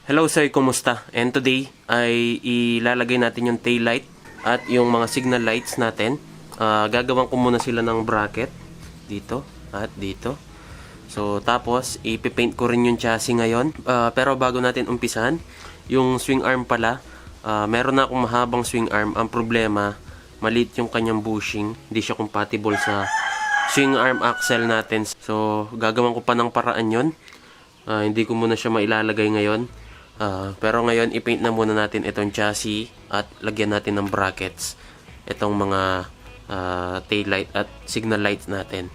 Hello sir, kumusta? And today ay ilalagay natin yung taillight at yung mga signal lights natin. Gagawan ko muna sila ng bracket dito at dito. So tapos ipipaint ko rin yung chassis ngayon. Pero bago natin umpisahan, yung swing arm pala, meron na akong mahabang swing arm. Ang problema, maliit yung kanyang bushing, hindi siya compatible sa swing arm axle natin. So gagawan ko pa ng paraan yon. Hindi ko muna siya mailalagay ngayon. Pero ngayon i-paint na muna natin itong chassis at lagyan natin ng brackets itong mga tail light at signal lights natin.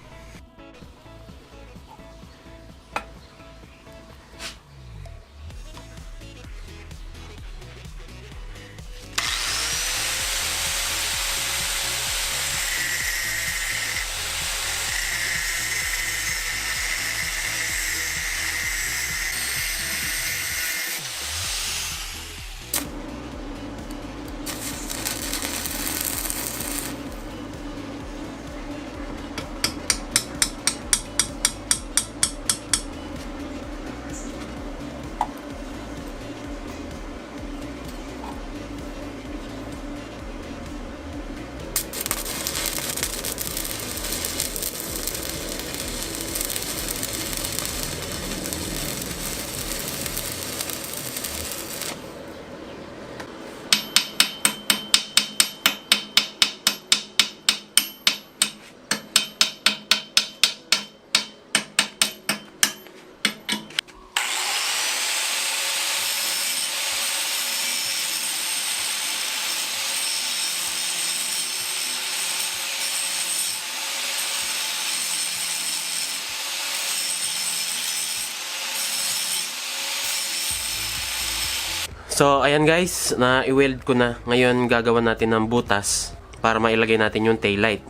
So, ayan guys, na-i-weld ko na. Ngayon, gagawa natin ng butas para mailagay natin yung taillight.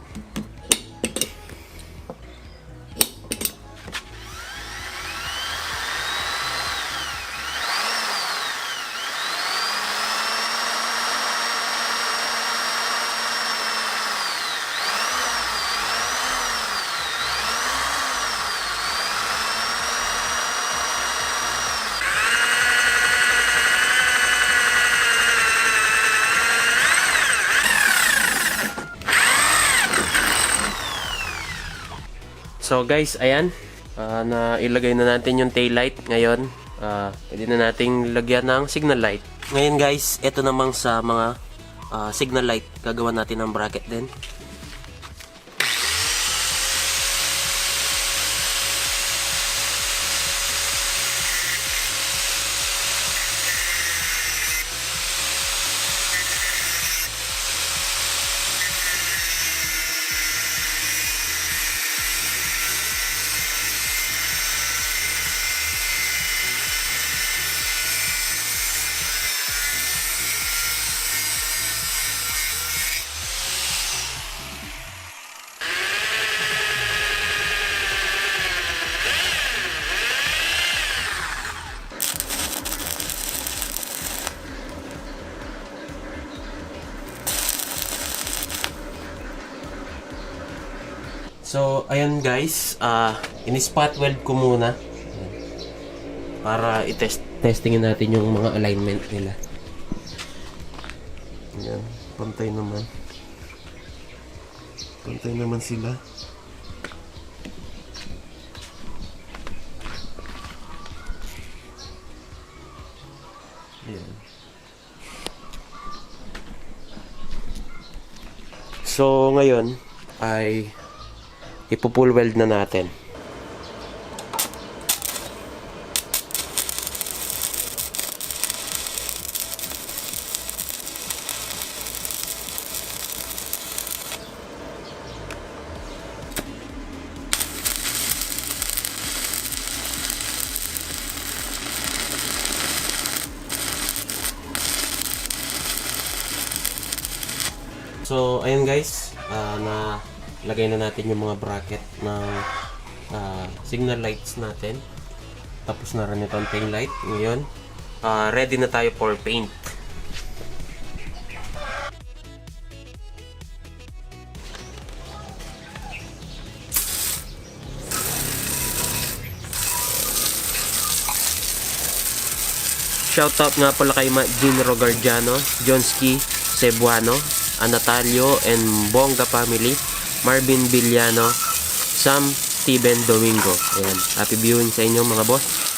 So guys, ayan, na ilagay na natin yung tail light. Ngayon, pwede na nating lagyan ng signal light. Ngayon guys, ito namang sa mga signal light, gagawa natin ng bracket din. So, ayun guys, in-spot weld ko muna para i-testingin natin yung mga alignment nila. Ayan, pantay naman. Pantay naman sila. Ayan. So, ngayon ay ipo-pull weld na natin. So, ayun guys, na lagay na natin yung mga bracket ng signal lights natin. Tapos na rin itong tail light. Ngayon, ready na tayo for paint. Shoutout nga pala kay Jean Rogardiano, Jonski Cebuano, Anatalio and Bongga family, Marvin Villano, Sam Steven Domingo. Ayan, happy viewing sa inyo mga boss.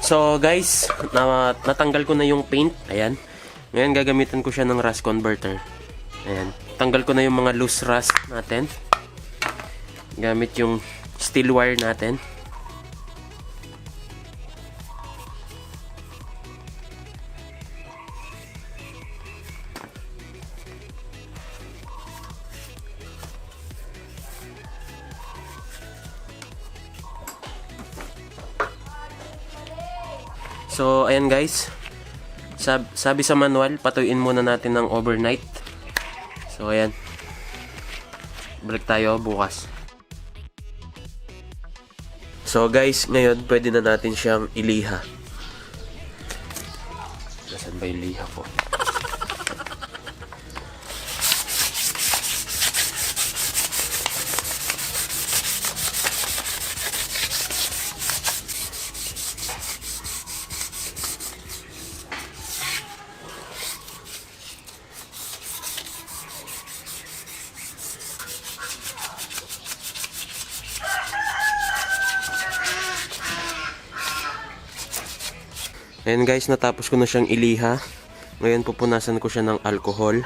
So guys, natanggal ko na yung paint. Ayan. Ngayon gagamitan ko siya ng rust converter. Ayan. Tanggal ko na yung mga loose rust natin. Gamit yung steel wire natin. So, ayan guys. Sabi sa manual, patuyuin muna natin ng overnight. So, ayan. Balik tayo bukas. So, guys, ngayon pwede na natin siyang iliha. Nasaan ba yung liha ko? Ayan guys, natapos ko na siyang iliha. Ngayon pupunasan ko siya ng alcohol.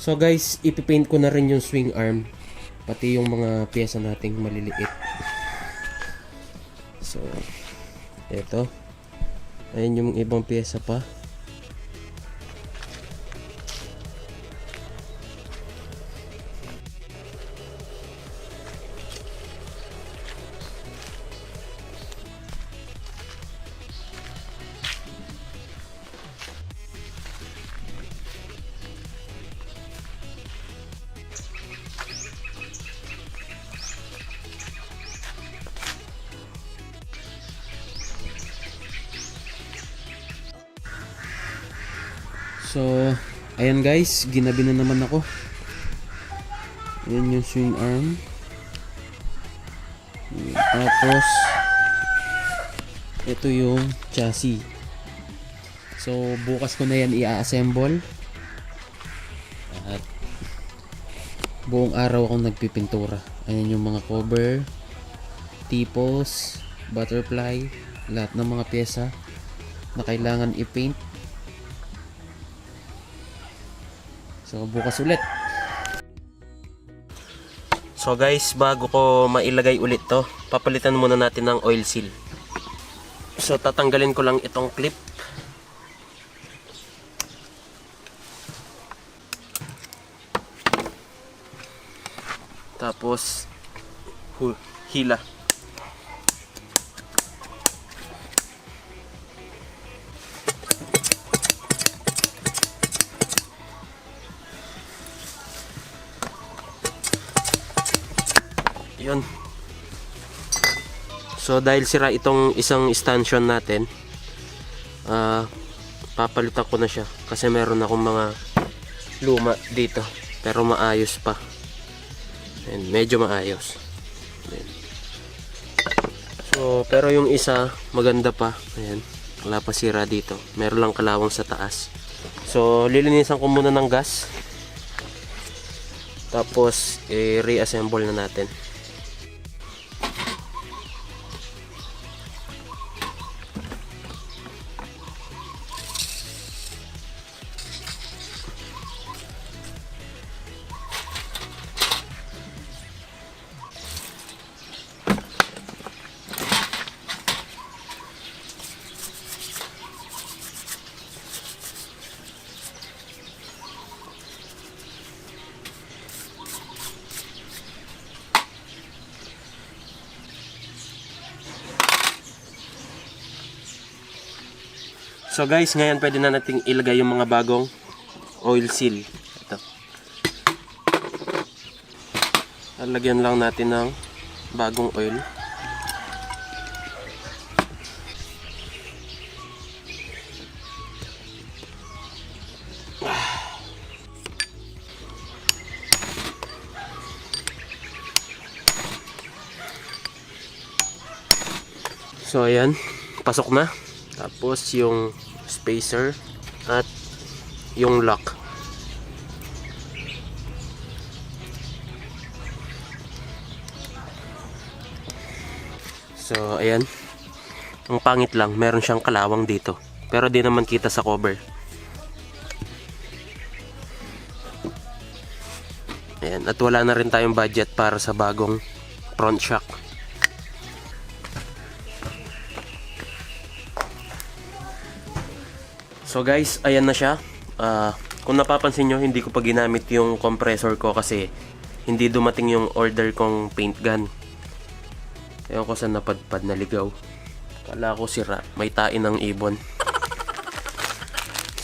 So guys, ipipaint ko na rin yung swing arm. Pati yung mga pyesa nating maliliit. So, eto. Ayan yung ibang pyesa pa. So, ayan guys, ginabi na naman ako. Ayan yung swing arm. Tapos, ito yung chassis. So, bukas ko na yan i-assemble. At buong araw akong nagpipintura. Ayan yung mga cover, tipos, butterfly, lahat ng mga pyesa na kailangan i-paint. So, bukas ulit. So guys, bago ko mailagay ulit to, papalitan muna natin ng oil seal. So, tatanggalin ko lang itong clip. Tapos, hila. Yun. So dahil sira itong isang stanchion natin, papalitan ko na siya kasi meron akong mga luma dito pero maayos pa. And medyo maayos. Ayan. So pero yung isa maganda pa. Ayan, wala pa sira dito, meron lang kalawang sa taas. So lilinisan ko muna ng gas, tapos i-reassemble na natin. So guys, ngayon pwede na nating ilagay yung mga bagong oil seal. Ito. Lalagyan lang natin ng bagong oil. So ayan, pasok na. Tapos yung spacer at yung lock. So ayan, ang pangit lang, meron siyang kalawang dito pero di naman kita sa cover. Ayan, at wala na rin tayong budget para sa bagong front shock. So guys, ayan na siya. Kung napapansin nyo, hindi ko pa ginamit yung compressor ko kasi hindi dumating yung order kong paint gun. Ewan ko saan napadpad, naligaw. Kala ko sira, may tain ng ibon.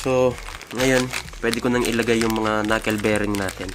So ngayon, pwede ko nang ilagay yung mga knuckle bearing natin.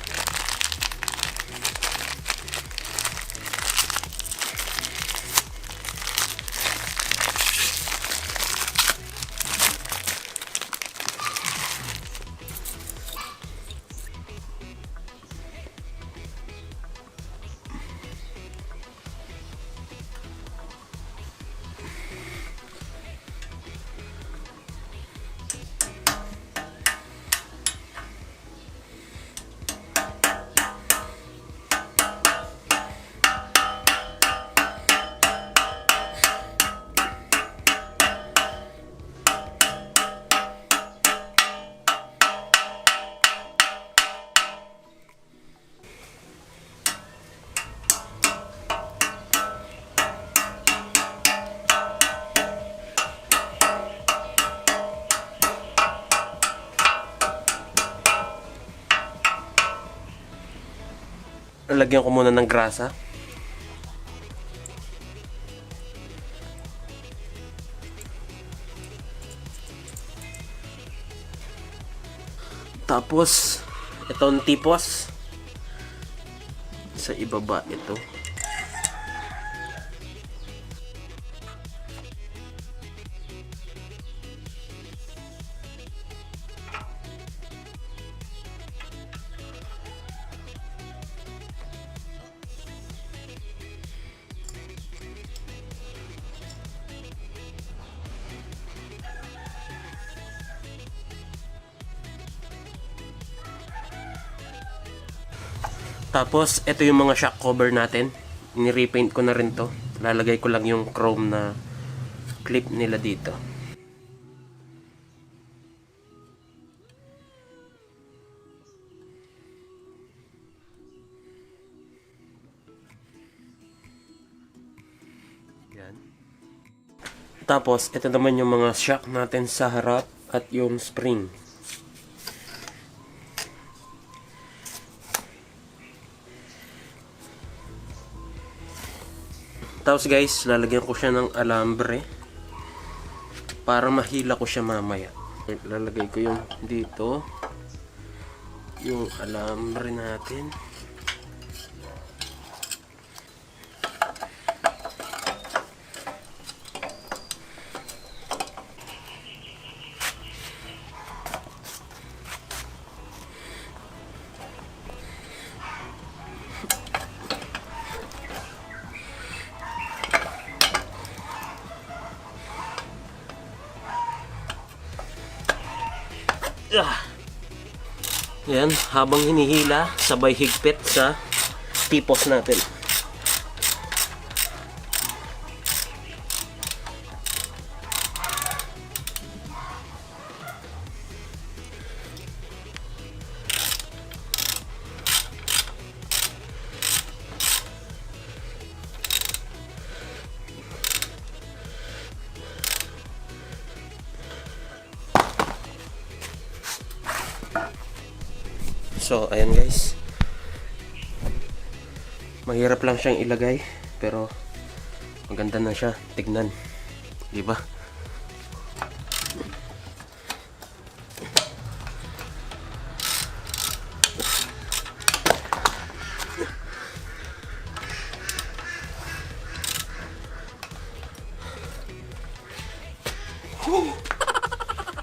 Lagyan ko muna ng grasa. Tapos itong tipos sa ibaba ito. Tapos, ito yung mga shock cover natin. Ni-repaint ko na rin to. Lalagay ko lang yung chrome na clip nila dito. Yan. Tapos, ito naman yung mga shock natin sa harap at yung spring. Tapos guys, lalagyan ko siya ng alambre para mahila ko siya mamaya. Lalagay ko yung dito yung alambre natin. Yan, habang hinihila, sabay higpit sa tipos natin. So, ayan guys. Mahirap lang siyang ilagay, pero maganda na siya tignan. 'Di ba?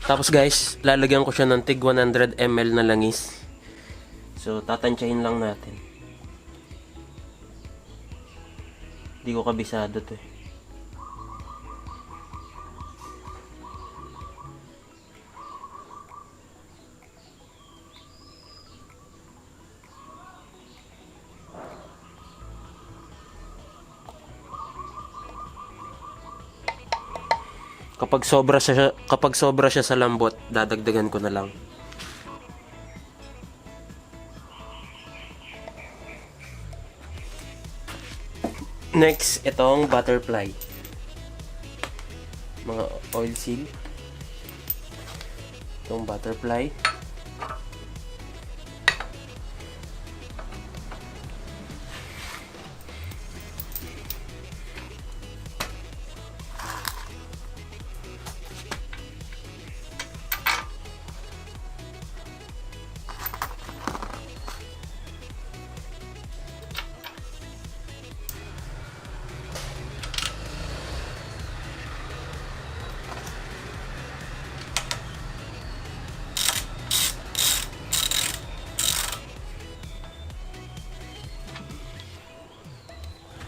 Tapos guys, lalagyan ko siya ng tig 100 ml na langis. So, tatansyahin lang natin. Hindi ko kabisado to eh. Kapag sobra siya sa lambot, dadagdagan ko na lang. Next, itong butterfly. Mga oil seal. Itong butterfly.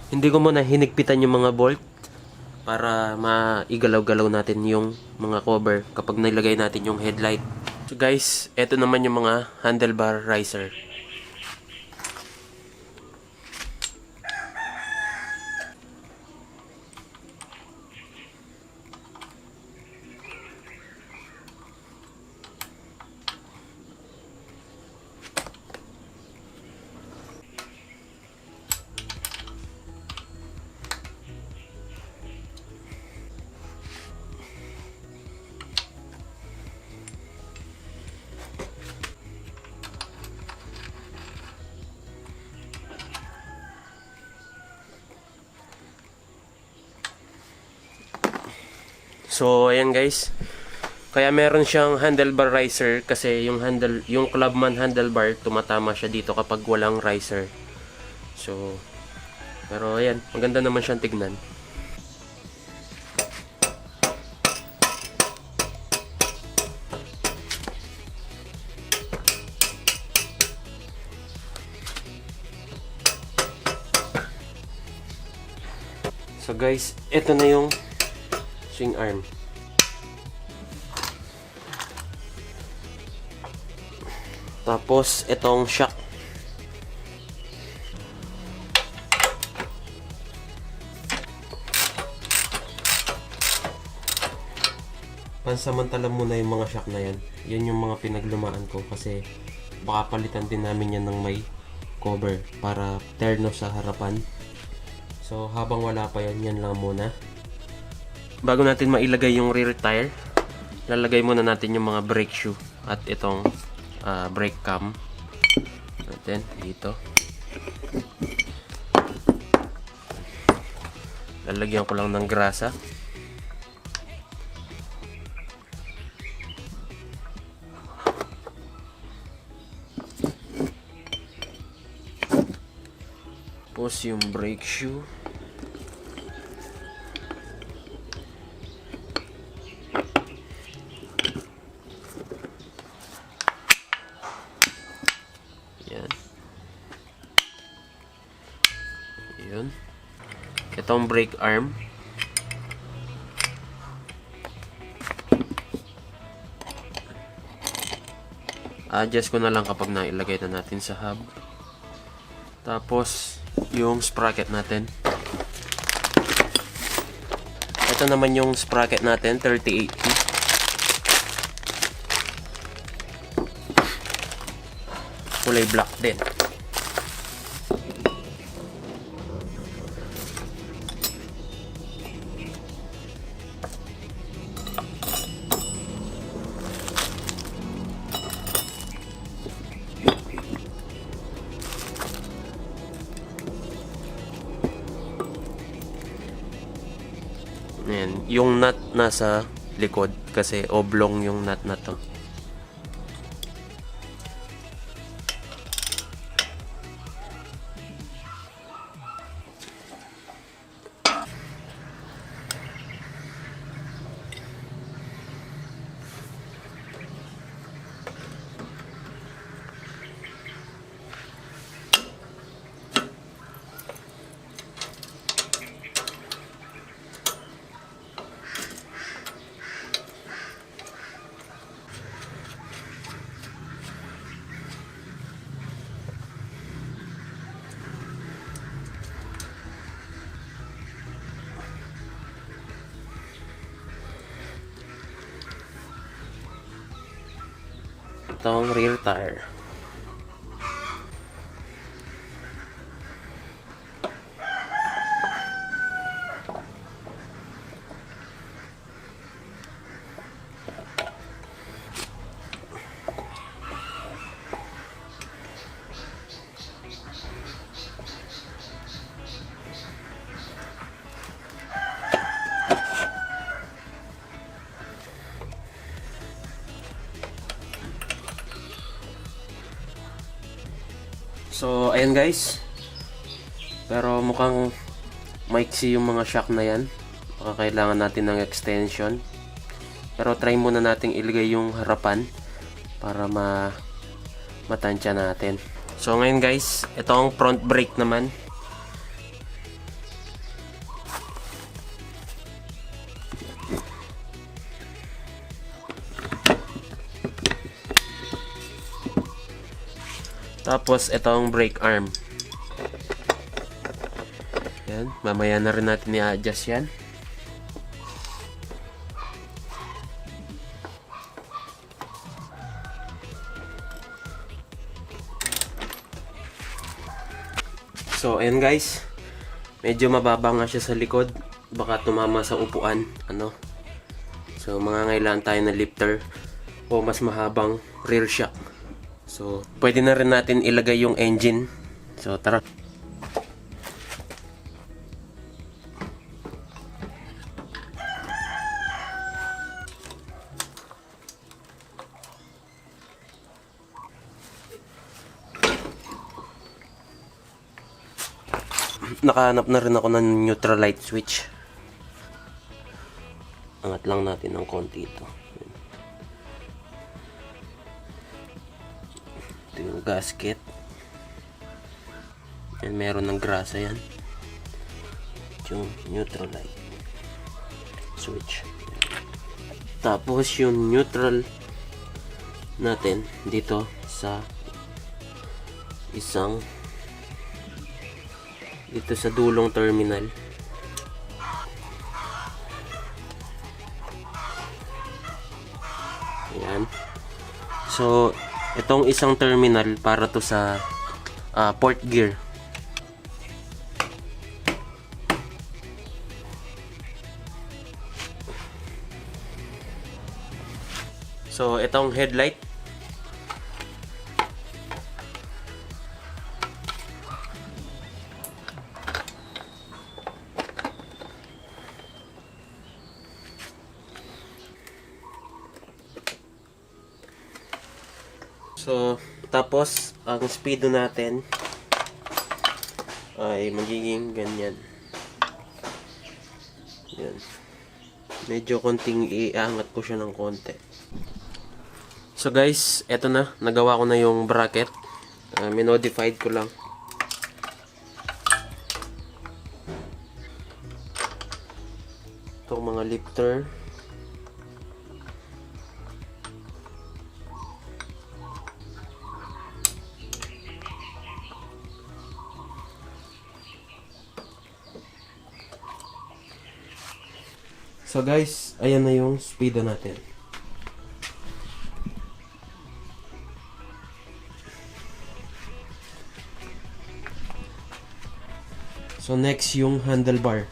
Hindi ko muna hinigpitan yung mga bolt para maigalaw-galaw natin yung mga cover kapag nilagay natin yung headlight. So guys, eto naman yung mga handlebar riser. So ayan guys, kaya meron siyang handlebar riser kasi yung clubman handlebar tumatama siya dito kapag walang riser. So pero ayan, maganda naman siyang tignan. So guys, ito na yung swing arm. Tapos itong shock. Pansamantala muna yung mga shock na yan. Yan yung mga pinaglumaan ko kasi baka palitan din namin yan ng may cover para terno sa harapan. So habang wala pa yan, yan lang muna. Bago natin mailagay yung rear tire, lalagay muna natin yung mga brake shoe at itong brake cam natin dito. Lalagyan ko lang ng grasa. Tapos yung brake shoe. Yun. Itong brake arm. adjust ko na lang kapag nailagay na natin sa hub. Tapos yung sprocket natin, ito naman yung sprocket natin, 38 kulay black din. Ayan, yung nut nasa likod kasi oblong yung nut na to. Itong rear tire. So, ayan guys. Pero mukhang maiksi yung mga shock na yan. Baka kailangan natin ng extension. Pero try muna nating ilagay yung harapan para matansya natin. So, ngayon guys, ito ang front brake naman. Tapos, ito ang brake arm. Yan. Mamaya na rin natin i-adjust yan. So, ayan guys. Medyo mababa nga siya sa likod. Baka tumama sa upuan. So, mangangailangan tayo ng lifter o mas mahabang rear shock. So, pwede na rin natin ilagay yung engine. So, tara. Nakahanap na rin ako ng neutral light switch. Angat lang natin ng konti ito. Ito yung gasket. And meron ng grasa yan. Yung neutral light switch. Tapos yung neutral natin dito sa dito sa dulong terminal. Ayan. So, itong isang terminal para to sa port gear. So, itong headlight. So, tapos, ang speedo natin ay magiging ganyan. Yan. Medyo konting iangat ko siya ng konti. So guys, eto na. Nagawa ko na yung bracket. Minodified ko lang. Itong mga lifter. So guys, ayan na yung speedo natin. So next yung handlebar.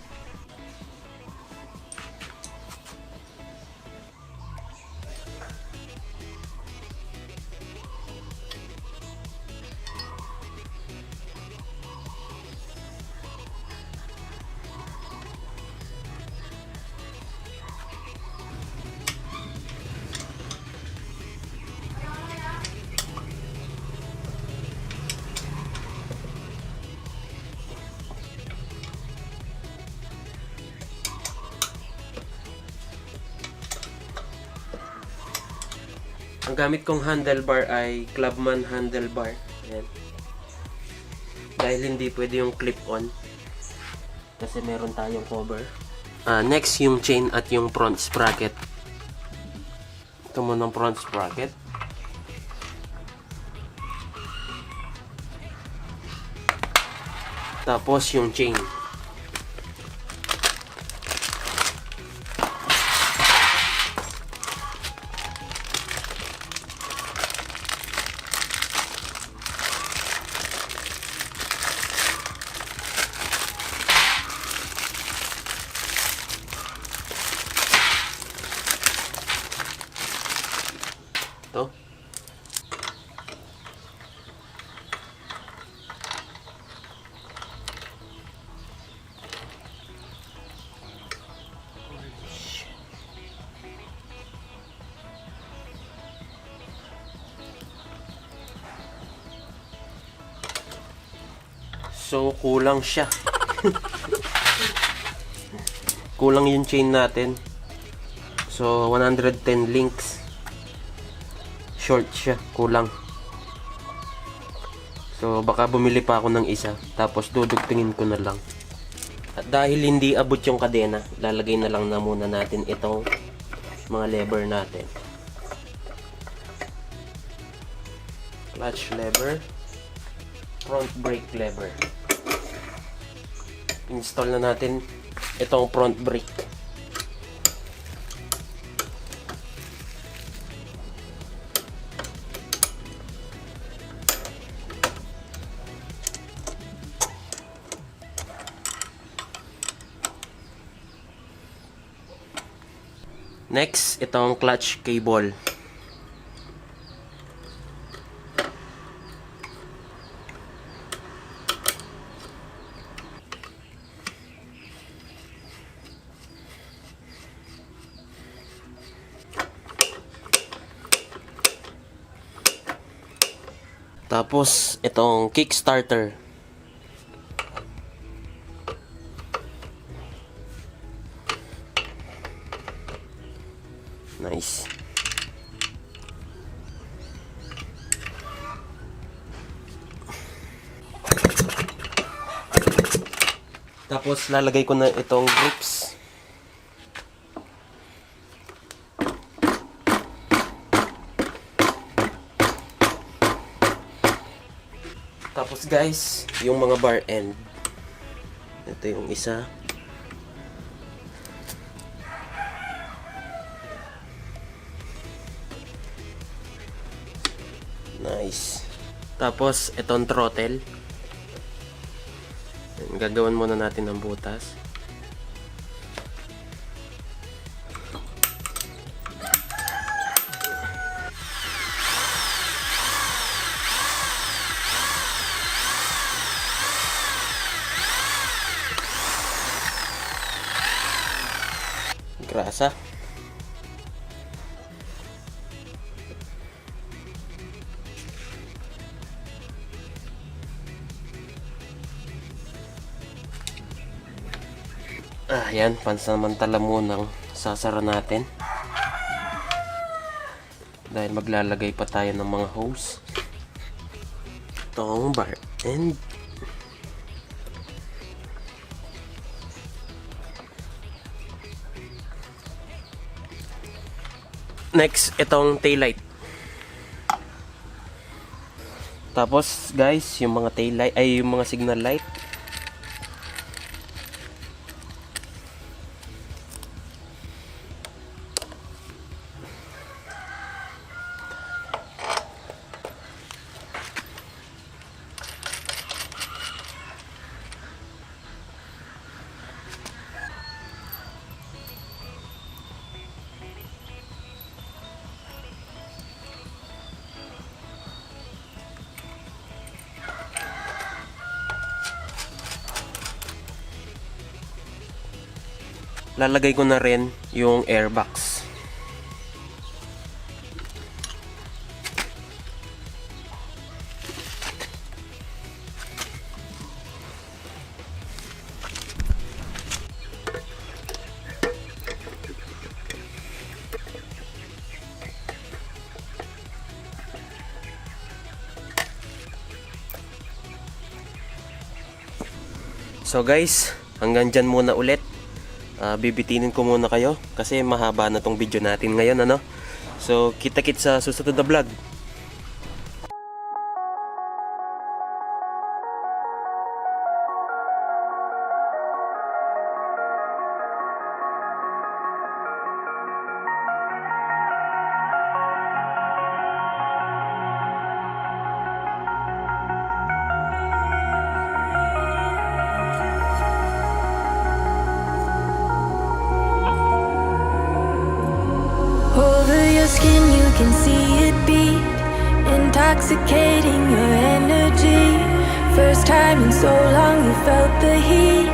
Ang gamit kong handlebar ay Clubman handlebar. Ayan. Dahil hindi pwede yung clip-on. Kasi meron tayong cover. Next yung chain at yung front sprocket. Ito muna ang front sprocket. Tapos yung chain. Ito. So, kulang siya. Kulang yung chain natin. So, 110 links. Short siya, kulang. So, baka bumili pa ako ng isa. Tapos, dudugtungin ko na lang. At dahil hindi abot yung kadena, lalagay na lang na muna natin itong mga lever natin. Clutch lever. Front brake lever. Install na natin itong front brake. Next, itong clutch cable. Tapos, itong kickstarter. Nice. Tapos, lalagay ko na itong grips. Tapos guys, yung mga bar end. Ito yung isa. Nice. Tapos, itong throttle. Gagawin muna natin ng butas. Grasa. Yan, pansamantala munang sasara natin. Dahil maglalagay pa tayo ng mga hose. Itong bar end. Next, itong taillight. Tapos, guys, yung mga taillight ay yung mga signal light. lalagay ko na rin yung airbox. So guys, hanggang dyan muna ulit. Bibitinin ko muna kayo kasi mahaba na tong video natin ngayon, ano. So kita-kits sa susunod na vlog. Skin, you can see it beat, intoxicating your energy. First time in so long you felt the heat,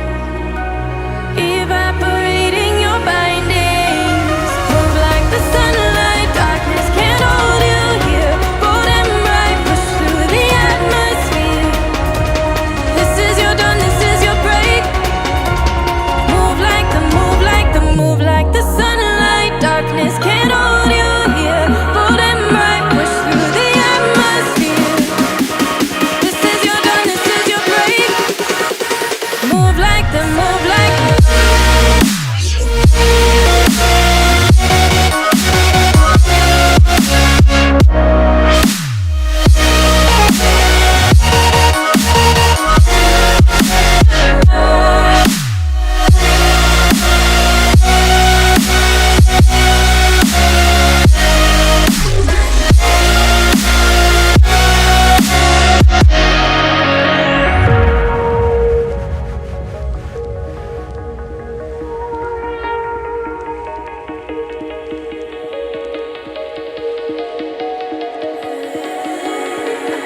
evaporating your bindings. Move like the sunlight, darkness can't hold you here. Bold and bright, push through the atmosphere. This is your dawn, this is your break. Move like the, move like the, move like the sunlight, darkness can't hold you.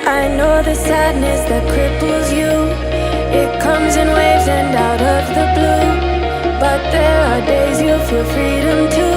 I know the sadness that cripples you. It comes in waves and out of the blue. But there are days you'll feel freedom too.